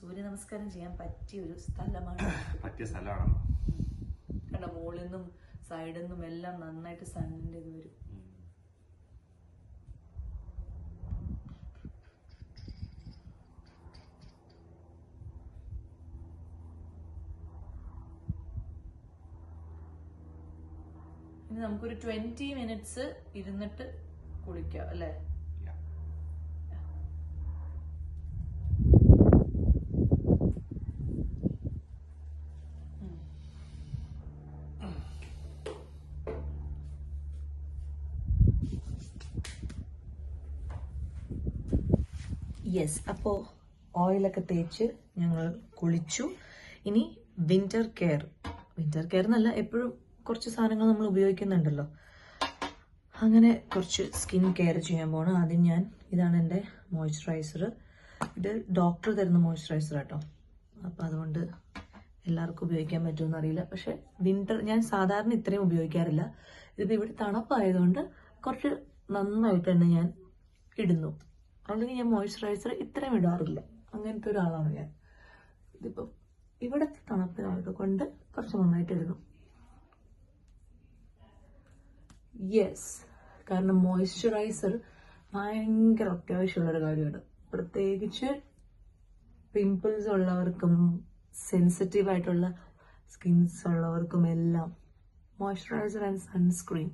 സൂര്യ നമസ്കാരം ചെയ്യാൻ പറ്റിയ ഒരു സ്ഥലമാണ്. പറ്റിയ സ്ഥലമാണോ? കണ്ട മുകളിൽ നിന്നും സൈഡിൽ നിന്നും എല്ലാം നന്നായിട്ട് സണ്ണിന്റെ ഇത് വരും. ഇനി നമുക്കൊരു 20 minutes ഇരുന്നിട്ട് കുളിക്കാം അല്ലേ? യെസ്, അപ്പോൾ ഓയിലൊക്കെ തേച്ച് ഞങ്ങൾ കുളിച്ചു. ഇനി വിന്റർ കെയർ എന്നല്ല, എപ്പോഴും കുറച്ച് സാധനങ്ങൾ നമ്മൾ ഉപയോഗിക്കുന്നുണ്ടല്ലോ, അങ്ങനെ കുറച്ച് സ്കിൻ കെയർ ചെയ്യാൻ പോകണം. ആദ്യം ഇതാണ് എൻ്റെ മോയ്സ്ചറൈസർ. ഇത് ഡോക്ടർ തരുന്ന മോയ്സ്ചറൈസർ കേട്ടോ. അപ്പം അതുകൊണ്ട് എല്ലാവർക്കും ഉപയോഗിക്കാൻ പറ്റുമെന്ന് അറിയില്ല. പക്ഷെ വിന്റർ ഞാൻ സാധാരണ ഇത്രയും ഉപയോഗിക്കാറില്ല. ഇതിപ്പോൾ ഇവിടെ തണുപ്പായതുകൊണ്ട് കുറച്ച് നന്നായിട്ട് തന്നെ ഞാൻ ഇടുന്നു. അല്ലെങ്കിൽ ഞാൻ മോയ്സ്ചറൈസർ ഇത്രയും ഇടാറില്ല, അങ്ങനത്തെ ഒരാളാണ് ഞാൻ. ഇതിപ്പോൾ ഇവിടുത്തെ തണുപ്പിനായത് കൊണ്ട് കുറച്ച് നന്നായിട്ട് ഇടുന്നു. യെസ്, കാരണം മോയ്സ്ചറൈസർ ഭയങ്കര അത്യാവശ്യമുള്ളൊരു കാര്യമാണ്. പ്രത്യേകിച്ച് പിമ്പിൾസ് ഉള്ളവർക്കും സെൻസിറ്റീവ് ആയിട്ടുള്ള സ്കിൻസ് ഉള്ളവർക്കും എല്ലാം moisturiser and sunscreen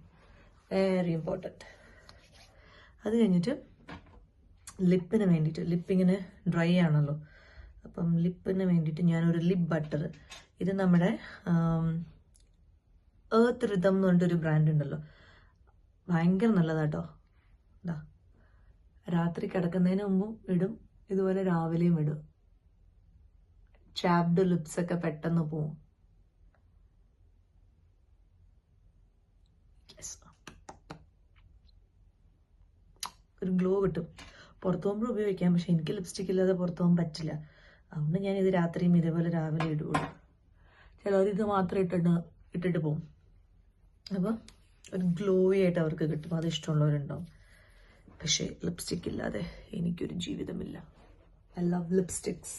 very important. അത് കഴിഞ്ഞിട്ട് ലിപ്പിന് വേണ്ടിയിട്ട്, ലിപ്പിങ്ങനെ ഡ്രൈ ആണല്ലോ, അപ്പം ലിപ്പിന് വേണ്ടിയിട്ട് ഞാനൊരു ലിപ്പ് ബട്ടർ, ഇത് നമ്മുടെ ഏർത്ത് റിതം എന്ന് പറഞ്ഞിട്ടൊരു ബ്രാൻഡ് ഉണ്ടല്ലോ, ഭയങ്കര നല്ലതാട്ടോ. ഇതാ, രാത്രി കിടക്കുന്നതിന് മുമ്പും ഇടും, ഇതുപോലെ രാവിലെയും ഇടും. ചാപ്ഡ് ലിപ്സ് ഒക്കെ പെട്ടെന്ന് പോവും. ഒരു ഗ്ലോ കിട്ടും. പുറത്തു പോകുമ്പോൾ ഉപയോഗിക്കാം, പക്ഷെ എനിക്ക് ലിപ്സ്റ്റിക് ഇല്ലാതെ പുറത്തു പോകാൻ പറ്റില്ല. അതുകൊണ്ട് ഞാനിത് രാത്രിയും ഇതേപോലെ രാവിലെ ഇടുകയുള്ളൂ. ചിലർ ഇത് മാത്രം ഇട്ടിട്ട് പോകും. അപ്പം ഒരു ഗ്ലോയി ആയിട്ട് അവർക്ക് കിട്ടും, അത് ഇഷ്ടമുള്ളവരുണ്ടാവും. പക്ഷേ ലിപ്സ്റ്റിക് ഇല്ലാതെ എനിക്കൊരു ജീവിതമില്ല. I love lipsticks.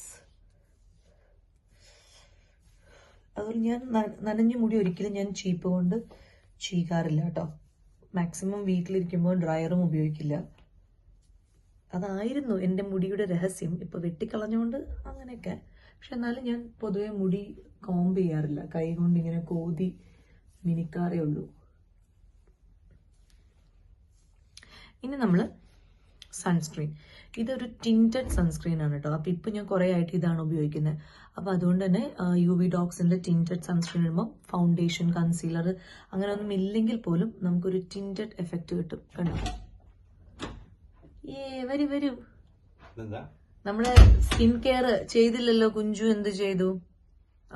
അതുപോലെ ഞാൻ നനഞ്ഞ മുടി ഒരിക്കലും ഞാൻ ചീപ്പ് കൊണ്ട് ചീകാറില്ല കേട്ടോ. മാക്സിമം വീട്ടിലിരിക്കുമ്പോൾ ഡ്രയറും ഉപയോഗിക്കില്ല. അതായിരുന്നു എൻ്റെ മുടിയുടെ രഹസ്യം. ഇപ്പോൾ വെട്ടിക്കളഞ്ഞുകൊണ്ട് അങ്ങനെയൊക്കെ. പക്ഷെ എന്നാലും ഞാൻ പൊതുവെ മുടി കോംബ് ചെയ്യാറില്ല, കൈ കൊണ്ട് ഇങ്ങനെ കോതി മിനിക്കാറേ ഉള്ളൂ. ഇനി നമ്മൾ സൺസ്ക്രീൻ, ഇതൊരു ടിൻറ്റഡ് സൺസ്ക്രീൻ ആണ് കേട്ടോ. അപ്പം ഇപ്പം ഞാൻ കുറേ ആയിട്ട് ഇതാണ് ഉപയോഗിക്കുന്നത്. അപ്പം അതുകൊണ്ട് തന്നെ UV ഡോക്സിൻ്റെ ടിൻറ്റഡ് സൺസ്ക്രീൻ ഇടുമ്പോൾ ഫൗണ്ടേഷൻ, കൺസീലർ അങ്ങനെയൊന്നും ഇല്ലെങ്കിൽ പോലും നമുക്കൊരു ടിൻറ്റഡ് എഫക്റ്റ് കിട്ടും. കണ്ടോ? വരൂ. നമ്മുടെ സ്കിൻ കെയർ ചെയ്തില്ലല്ലോ കുഞ്ചു, എന്ത് ചെയ്തു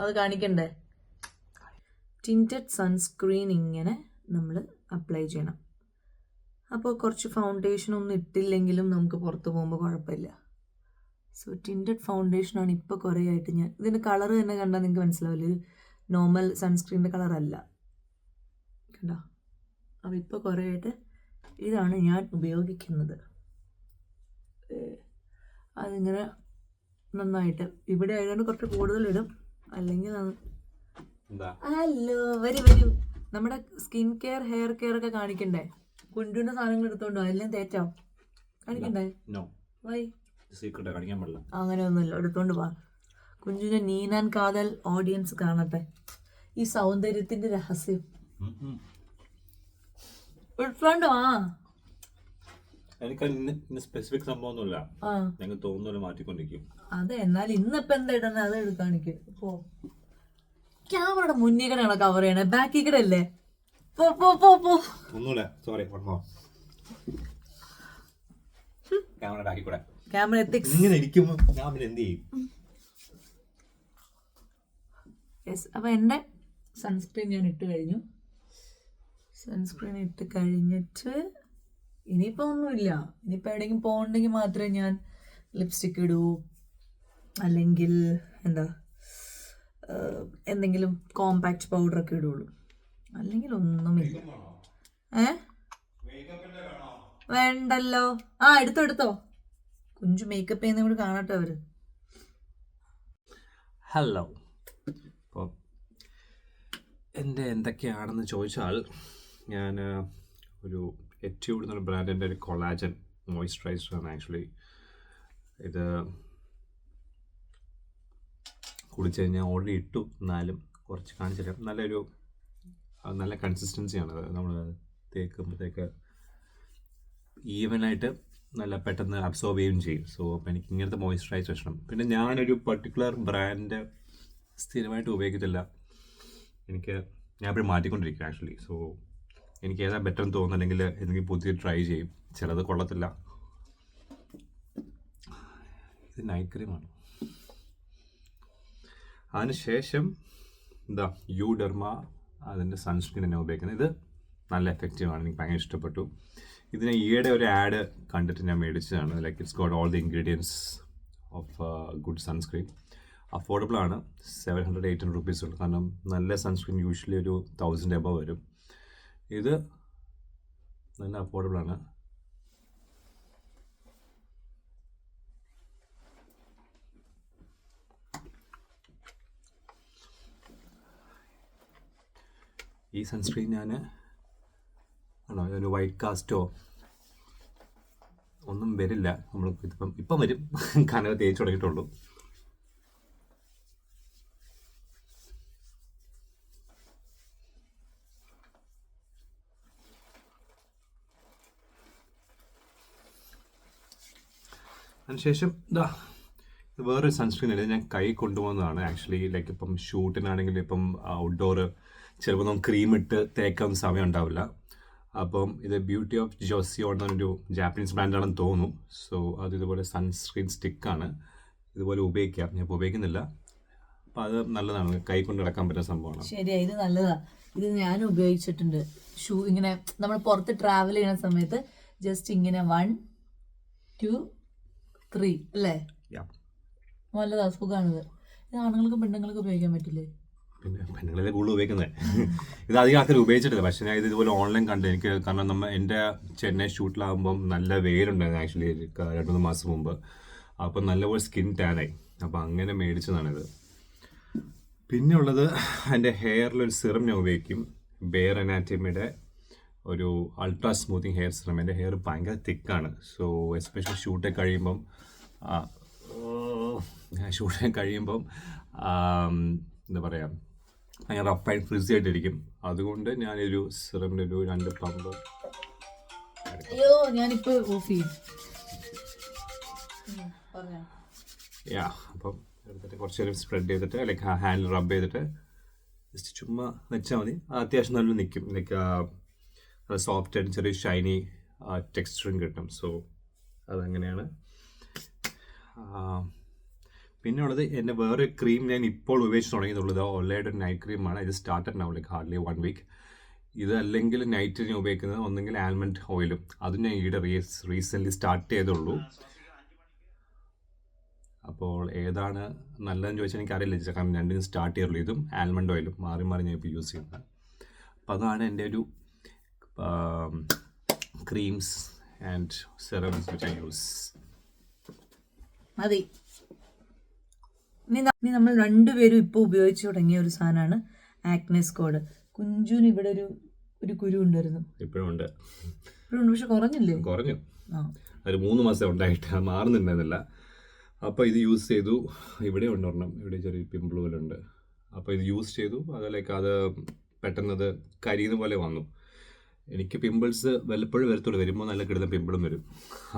അത് കാണിക്കണ്ടേ? ടിൻറ്റഡ് സൺസ്ക്രീൻ ഇങ്ങനെ നമ്മൾ അപ്ലൈ ചെയ്യണം. അപ്പോൾ കുറച്ച് ഫൗണ്ടേഷൻ ഒന്നും ഇട്ടില്ലെങ്കിലും നമുക്ക് പുറത്ത് പോകുമ്പോൾ കുഴപ്പമില്ല. സോ ടിൻറ്റഡ് ഫൗണ്ടേഷനാണ് ഇപ്പോൾ കുറേ ആയിട്ട് ഞാൻ. ഇതിൻ്റെ കളർ തന്നെ കണ്ടാൽ നിങ്ങൾക്ക് മനസ്സിലാവില്ല, ഒരു നോർമൽ സൺസ്ക്രീനിൻ്റെ കളറല്ല. കണ്ടോ? അപ്പോൾ ഇപ്പോൾ കുറേ ആയിട്ട് ഇതാണ് ഞാൻ ഉപയോഗിക്കുന്നത്. അതിങ്ങനെ നന്നായിട്ട് ഇവിടെ ആയതുകൊണ്ട് കുറച്ച് കൂടുതൽ ഇടും, അല്ലെങ്കിൽ ഹലോ വരൂ. നമ്മുടെ സ്കിൻ കെയർ, ഹെയർ കെയർ ഒക്കെ കാണിക്കണ്ടേ? കുഞ്ചുവിന്റെ സാധനങ്ങൾ എടുത്തോണ്ടോ? എല്ലാം തേച്ചോ? കാണിക്കണ്ടേ? അങ്ങനെയൊന്നുമില്ല, എടുത്തോണ്ട് പോവാ. കുഞ്ചുവിന്റെ നീനാൻ കാതൽ ഓഡിയൻസ് കാണട്ടെ ഈ സൗന്ദര്യത്തിന്റെ രഹസ്യം. എടുത്തോണ്ട് വാ. എനിക്ക് സ്പെസിഫിക് സംഭവമൊന്നുമില്ല, ഞങ്ങൾക്ക് തോന്നുന്നു മാറ്റിക്കൊണ്ടിരിക്കും. അതെ, എന്നാൽ ഇന്നിപ്പോ എന്താ ഇടുന്നത് അത് എടുക്കാണിക്ക്. പോ, ക്യാമറയുടെ മുന്നിൽ കൂടെയാണ് കവർ ചെയ്യണേ, ബാക്കിൽ കൂടെ അല്ലേ? ഒന്നുമില്ല, സോറി. ക്യാമറ എത്തിക്സ് ഇങ്ങനെ ഇരിക്കുമ്പോ ഞാൻ പിന്നെ എന്ത് ചെയ്യും? യെസ്, അപ്പൊ എന്റെ സൺസ്ക്രീൻ ഞാൻ ഇട്ട് കഴിഞ്ഞു. സൺസ്ക്രീൻ ഇട്ട് കഴിഞ്ഞിട്ട് ഇനിയിപ്പോൾ ഒന്നുമില്ല. ഇനിയിപ്പോൾ എവിടെയെങ്കിലും പോകണമെങ്കിൽ മാത്രമേ ഞാൻ ലിപ്സ്റ്റിക്ക് ഇടൂ, അല്ലെങ്കിൽ എന്തെങ്കിലും കോമ്പാക്ട് പൗഡറൊക്കെ ഇടുള്ളൂ, അല്ലെങ്കിൽ ഒന്നുമില്ല. വേണ്ടല്ലോ. എടുത്തോ കുഞ്ചു മേക്കപ്പ് ചെയ്യുന്ന കൂടി കാണട്ടെ അവര്. ഹലോ. അപ്പോൾ എൻ്റെ എന്തൊക്കെയാണെന്ന് ചോദിച്ചാൽ ഞാൻ ഒരു എറ്റ്യൂഡ് എന്നൊരു ബ്രാൻഡിൻ്റെ ഒരു കൊളാജൻ മോയ്സ്ചറൈസറാണ് ആക്ച്വലി. ഇത് കുടിച്ച് കഴിഞ്ഞാൽ ഓൾറെഡി ഇട്ടു, എന്നാലും കുറച്ച് കാണിച്ചു തരാം. നല്ല കൺസിസ്റ്റൻസിയാണ് നമ്മൾ തേക്കുമ്പോഴത്തേക്ക് ഈവനായിട്ട് നല്ല പെട്ടെന്ന് അബ്സോർബ് ചെയ്യുകയും ചെയ്യും. സോ അപ്പോൾ എനിക്ക് ഇങ്ങനത്തെ മോയ്സ്ചറൈസർ ഇഷ്ടം. പിന്നെ ഞാനൊരു പർട്ടിക്കുലർ ബ്രാൻഡ് സ്ഥിരമായിട്ട് ഉപയോഗിക്കത്തില്ല. ഞാൻ എപ്പോഴും മാറ്റിക്കൊണ്ടിരിക്കും ആക്ച്വലി. സോ എനിക്ക് ഏതാ ബെറ്റർ എന്ന് തോന്നുന്നുണ്ടെങ്കിൽ എന്തെങ്കിലും പുതിയ ട്രൈ ചെയ്യും. ചിലത് കൊള്ളത്തില്ല. ഇത് നൈറ്റ് ക്രീമാണ്. അതിനുശേഷം യൂഡെർമ അതിൻ്റെ സൺസ്ക്രീൻ തന്നെ ഉപയോഗിക്കുന്നത്. ഇത് നല്ല എഫക്റ്റീവാണ്, എനിക്ക് ഭയങ്കര ഇഷ്ടപ്പെട്ടു. ഇതിന് ഈയിടെ ഒരു ആഡ് കണ്ടിട്ട് ഞാൻ മേടിച്ചതാണ്. Like it's got all the ingredients of good sunscreen. Affordable ആണ്, 700-800 rupees ഉള്ളൂ. കാരണം നല്ല സൺസ്ക്രീൻ യൂഷ്വലി ഒരു 1000 above വരും. ഇത് നല്ല അഫോർഡബിൾ ആണ്. ഈ സൺസ്ക്രീൻ ഒരു വൈറ്റ് കാസ്റ്റോ ഒന്നും വരില്ല. നമ്മൾ ഇപ്പം വരും, കനവ് തേച്ച് തുടങ്ങിയിട്ടുള്ളൂ. അതിനുശേഷം വേറൊരു സൺസ്ക്രീൻ അല്ലേ ഞാൻ കൈ കൊണ്ടുപോകുന്നതാണ് ആക്ച്വലി. ലൈക്ക് ഇപ്പം ഷൂട്ടിനാണെങ്കിൽ ഇപ്പം ഔട്ട്ഡോർ ചിലപ്പോൾ നമുക്ക് ക്രീം ഇട്ട് തേക്കാൻ സമയം ഉണ്ടാവില്ല. അപ്പം ഇത് ബ്യൂട്ടി ഓഫ് ജോസിയോൺ എന്നൊരു ജാപ്പനീസ് ബ്രാൻഡാണെന്ന് തോന്നുന്നു. സോ അത് ഇതുപോലെ സൺസ്ക്രീൻ സ്റ്റിക്കാണ്, ഇതുപോലെ ഉപയോഗിക്കാം. ഞാൻ ഇപ്പോൾ ഉപയോഗിക്കുന്നില്ല. അപ്പം അത് നല്ലതാണ്, കൈ കൊണ്ട് നടക്കാൻ പറ്റുന്ന സംഭവമാണ്. ശരിയാ, ഇത് നല്ലതാ. ഇത് ഞാൻ ഉപയോഗിച്ചിട്ടുണ്ട്. ഇങ്ങനെ നമ്മൾ പുറത്ത് ട്രാവൽ ചെയ്യുന്ന സമയത്ത് ജസ്റ്റ് ഇങ്ങനെ 1 2 3 അല്ലേ, നല്ലതാ, സുഖമാണിത്. ഇത് ആണുങ്ങൾക്ക് പെണ്ണുങ്ങൾക്ക് ഉപയോഗിക്കാൻ പറ്റില്ലേ? പിന്നെ പെണ്ണുങ്ങളെ കൂടുതൽ ഉപയോഗിക്കുന്നത്. ഇത് അധികം ആൾക്കാർ ഉപയോഗിച്ചിട്ടില്ല. പക്ഷേ ഞാൻ ഇതുപോലെ ഓൺലൈൻ കണ്ടു. എനിക്ക് കാരണം എൻ്റെ ചെന്നൈ ഷൂട്ടിലാകുമ്പം നല്ല വെയിലുണ്ടായിരുന്നു ആക്ച്വലി 2-3 മാസം മുമ്പ്. അപ്പം നല്ലപോലെ സ്കിൻ ടാനായി. അപ്പം അങ്ങനെ മേടിച്ചതാണിത്. പിന്നെ ഉള്ളത് എൻ്റെ ഹെയറിലൊരു സിറം ഞാൻ ഉപയോഗിക്കും. ബെയർ അനാറ്റമിയുടെ ഒരു അൾട്രാ സ്മൂത്തിങ് ഹെയർ സിറം. എൻ്റെ ഹെയർ ഭയങ്കര തിക്കാണ്. സോ എസ്പെഷ്യലി ഷൂട്ടൊക്കെ കഴിയുമ്പം എന്താ പറയുക, ഭയങ്കര റഫ് ആൻഡ് ഫ്രിസി ആയിട്ടിരിക്കും. അതുകൊണ്ട് ഞാനൊരു സിറമിൻ്റെ ഒരു 2 പമ്പ് അപ്പം എടുത്തിട്ട് കുറച്ച് നേരം സ്പ്രെഡ് ചെയ്തിട്ട് ലൈക്ക് ഹാൻഡിൽ റബ്ബ് ചെയ്തിട്ട് ജസ്റ്റ് ചുമ്മാ വെച്ചാൽ മതി. അത്യാവശ്യം നല്ല നിൽക്കും. ലൈക്ക് സോഫ്റ്റ് ആൻഡ് ചെറിയ ഷൈനി ടെക്സ്ചറും കിട്ടും. സോ അതങ്ങനെയാണ്. പിന്നെ ഉള്ളത് എൻ്റെ വേറെ ക്രീം ഞാൻ ഇപ്പോൾ ഉപയോഗിച്ച് തുടങ്ങിയിട്ടുള്ളത് ഒലയുടെ ഒരു നൈറ്റ് ക്രീമാണ്. ഇത് started now like hardly 1 week. ഇത് അല്ലെങ്കിൽ നൈറ്റ് ഞാൻ ഉപയോഗിക്കുന്നത് ഒന്നെങ്കിൽ ആൽമണ്ട് ഓയിലും. അതും ഞാൻ ഈയിടെ റീസെൻ്റ്ലി സ്റ്റാർട്ട് ചെയ്തുള്ളൂ. അപ്പോൾ ഏതാണ് നല്ലതെന്ന് ചോദിച്ചാൽ എനിക്കറിയില്ല. കാരണം രണ്ടിനും സ്റ്റാർട്ട് ചെയ്തുള്ളൂ. ഇതും ആൽമണ്ട് ഓയിലും മാറി ഞാൻ ഇപ്പോൾ യൂസ് ചെയ്യുന്നത്. അപ്പോൾ അതാണ് എൻ്റെ ഒരു creams and serums which I use. മതി. ഇനി നമ്മൾ രണ്ടുപേരും ഇപ്പോൾ ഉപയോഗിച്ച് തുടങ്ങിയ ഒരു സാധനമാണ് ആക്നെ സ്ക്വാഡ്. കുഞ്ചുവിന് ഇവിടെ ഒരു കുരു ഉണ്ടായിരുന്നു. ഇപ്പോഴും ഉണ്ട്, പക്ഷെ കുറഞ്ഞു. ഒരു 3 മാസം ഉണ്ടായിട്ട് മാറുന്നുണ്ടായിരുന്നില്ല. അപ്പോൾ ഇത് യൂസ് ചെയ്തു. ഇവിടെ ഉണ്ടൊരെണ്ണം, ഇവിടെ ചെറിയ പിമ്പിൾ പോലെ ഉണ്ട്. അപ്പോൾ ഇത് യൂസ് ചെയ്തു. അത് പെട്ടെന്നത് കരിയുന്ന പോലെ വന്നു. എനിക്ക് പിമ്പിൾസ് വല്ലപ്പോഴും വരത്തുള്ളൂ. വരുമ്പോൾ നല്ല കിടന്ന പിമ്പിളും വരും.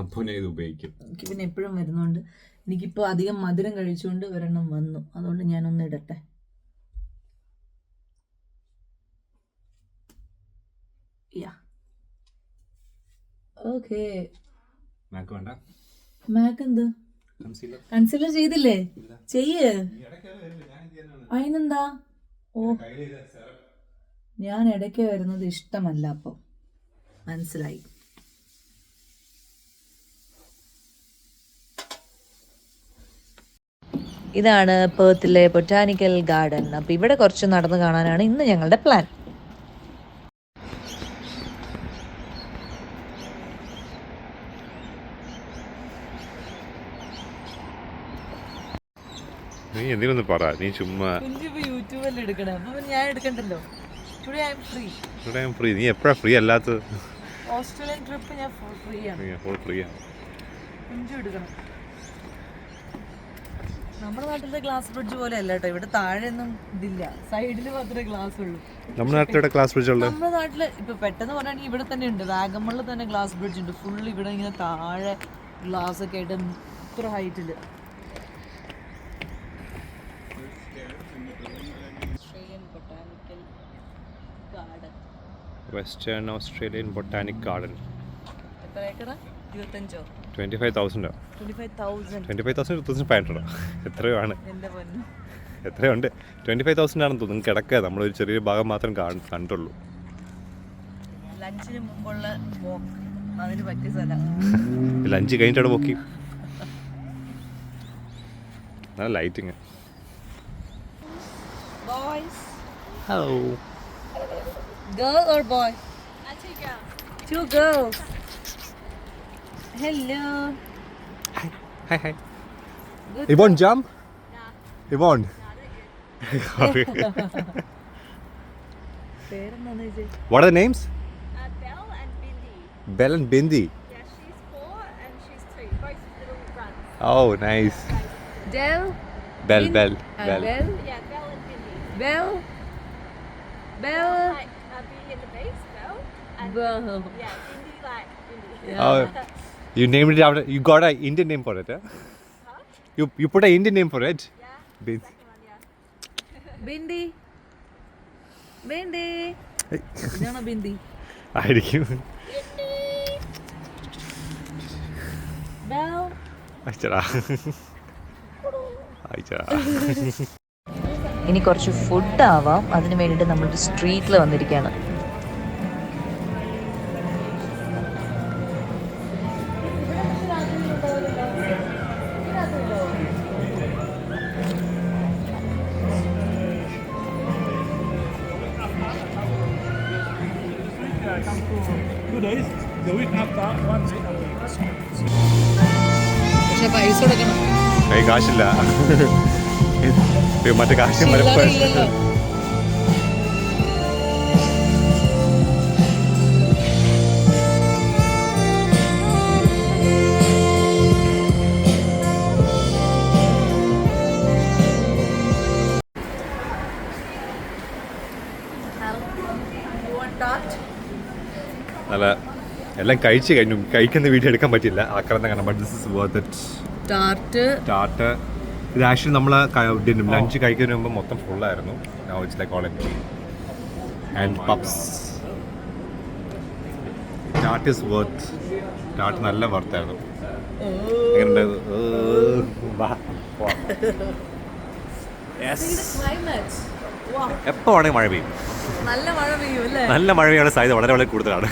അപ്പോൾ ഞാൻ ഇത് ഉപയോഗിക്കും. എനിക്ക് പിന്നെ എപ്പോഴും വരുന്നതുകൊണ്ട് എനിക്കിപ്പോൾ അധികം മധുരം കഴിച്ചുകൊണ്ട് ഒരെണ്ണം വന്നു. അതുകൊണ്ട് ഞാനൊന്ന് ഇടട്ടെ. ഓക്കെ. മാക്ക് എന്ത് കൺസീലർ ചെയ്തില്ലേ? ചെയ്യ്. അതിനെന്താ? ഞാൻ ഇടയ്ക്ക് വരുന്നത് ഇഷ്ടമല്ല. അപ്പം മനസ്സിലായി. ഇതാണ് പേർത്തിലെ ബൊട്ടാനിക്കൽ ഗാർഡൻ. അപ്പോൾ ഇവിടെ കുറച്ച് നടന്ന് കാണാനാണ് ഇന്ന് ഞങ്ങളുടെ പ്ലാൻ. നീ എന്തെങ്കിലും പറ, നീ ചുമ്മാ. കുഞ്ചിപ്പോ യൂട്യൂബല്ലേ എടുക്കണേ, അപ്പൊ ഞാൻ എടുക്കണ്ടല്ലോ. Today I'm free. ഇവിടെ ഞാൻ ഫ്രീ. നീ എപ്പോഴാ ഫ്രീ അല്ലാത്തത്? ഓസ്ട്രേലിയൻ ട്രിപ്പ് ഞാൻ ഫ്രീ ആണ്. ഫുൾ ഫ്രീ ആണ്. കുഞ്ചു എടുക്കണം. നമ്മുടെ നാട്ടിലത്തെ ഗ്ലാസ് ബ്രിഡ്ജ് പോലെ അല്ല കേട്ടോ, ഇവിടെ താഴെയൊന്നും ഇതില്ല, സൈഡിൽ മാത്രമേ ഗ്ലാസ് ഉള്ളൂ. നമ്മുടെ നാട്ടിലെ ക്ലാസ് ബ്രിഡ്ജ് ഉള്ളത് നമ്മുടെ നാട്ടില് ഇപ്പൊ പെട്ടെന്ന് പറയുകയാണെങ്കിൽ ഇവിടെ തന്നെ ഉണ്ട്, വാഗമണിൽ തന്നെ ഗ്ലാസ് ബ്രിഡ്ജ് ഉണ്ട്. ഫുൾ ഇവിടെ ഇങ്ങനെ താഴെ ഗ്ലാസ് ഒക്കെ ആയിട്ട് ഇത്ര ഹൈറ്റില്. Western Australian botanic garden. എത്ര ഏക്കറാ? 25,000. 25,000. 25,000. 25,000 2,500. എത്രയോ ആണ്, എന്റെ പൊന്നു. എത്രയുണ്ട്? 25,000 ആണെന്ന് തോന്നുന്നു. കിടക്കുക, നമ്മളൊരു ചെറിയൊരു ഭാഗം മാത്രം കണ്ടുള്ളൂ. ലഞ്ചിന് മുമ്പുള്ള walk, അതിന് പറ്റിയ സ്ഥലം. ലഞ്ച് കഴിഞ്ഞിട്ട് നോക്കി. നല്ല lighting. Boys. Hello. Girl or boy? Two girls. Two girls. Hello. Hi, hi. You won't jump? No. You won't? പേരെന്താന്ന് ചോദിച്ചേ? What are the names? Belle and Bindi. Belle and Bindi. Yeah, she's 4 and she's 2. Both little runs. Oh, nice. Del. Belle, Belle, And Belle. Belle. Yeah, Belle and Bindi. Belle. Belle. Like Beauty and the Beast, Belle. And Belle. yeah, Bindi like Bindi. Yeah. Oh, you named it after. You got an Indian name for it, huh? Huh? You put an Indian name for it. Yeah. Bindi. Second one, yeah. Bindi. Bindi. ഇതാണോ ബിന്ദി? ആയിരിക്കും. Belle. അയച്ചടാ. അയച്ചടാ. ഇനി കുറച്ച് food ആവാം, അതിന് വേണ്ടിയിട്ട് നമ്മളൊരു സ്ട്രീറ്റിൽ വന്നിരിക്കുകയാണ്. പക്ഷെ പൈസ കൊടുക്കണം. കൈ കാശില്ല. മറ്റേ കാശ് ചില്ലറയില്ലല്ലോ. നല്ല എല്ലാം കഴിച്ച് കഴിഞ്ഞു. കഴിക്കുന്ന വീഡിയോ എടുക്കാൻ പറ്റില്ല, ആക്രമണം കാരണം. But this is worth it. Tart ഇത് ആക്ച്വലി നമ്മൾ ലഞ്ച് കഴിക്കുന്നതിന് മുമ്പ് മൊത്തം ഫുള്ളായിരുന്നു. Now it's like all empty. And puffs. Tart is worth. Tart നല്ല വർത്തായിരുന്നു. എങ്ങനെയുണ്ട്? എപ്പോൾ വേണമെങ്കിൽ മഴ പെയ്യും. നല്ല മഴ പെയ്യും അല്ലേ? നല്ല മഴ പെയ്യാനുള്ള സാധ്യത വളരെ വളരെ കൂടുതലാണ്.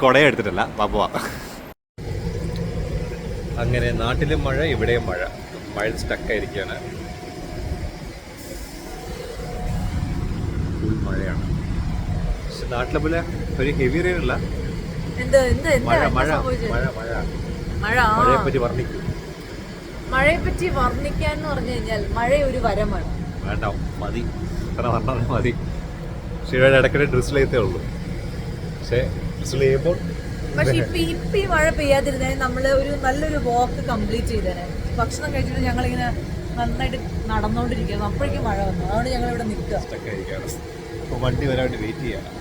കുടയെ എടുത്തിട്ടില്ല, പാപ്പ. അങ്ങനെ നാട്ടിലും മഴ, ഇവിടെയും മഴ. മഴ സ്റ്റക്കായിരിക്കുകയാണ്. ഫുൾ മഴയാണ്. പക്ഷെ നാട്ടിലെ പോലെ ഒരു ഹെവി റെയിൻ അല്ല. മഴ മഴ മഴ മഴ മഴയെ പറ്റി വർണ്ണിക്കൂ. മഴയെ പറ്റി വർണ്ണിക്കാന്ന് പറഞ്ഞു കഴിഞ്ഞാൽ മഴ ഒരു വരമാണ്. വേണ്ട, മതി, അത്ര പറഞ്ഞാൽ മതി. പക്ഷെ ഇവിടെ ഇടയ്ക്കിടെ ഡ്രിസിൽ ചെയ്തേ ഉള്ളൂ. പക്ഷേ ഡ്രിസിൽ ചെയ്യുമ്പോൾ പക്ഷെ ഇപ്പൊ ഈ മഴ പെയ്യാതിരുന്നേ നമ്മള് ഒരു നല്ലൊരു വാക്ക് കംപ്ലീറ്റ് ചെയ്തേനെ. ഭക്ഷണം കഴിച്ചിട്ട് ഞങ്ങളിങ്ങനെ നന്നായിട്ട് നടന്നുകൊണ്ടിരിക്കുന്നു, അപ്പോഴേക്കും മഴ വന്നു. അതുകൊണ്ട് ഞങ്ങൾ ഇവിടെ നിൽക്കുക. അപ്പോൾ വണ്ടി വരാൻ വെയിറ്റ് ചെയ്യണം.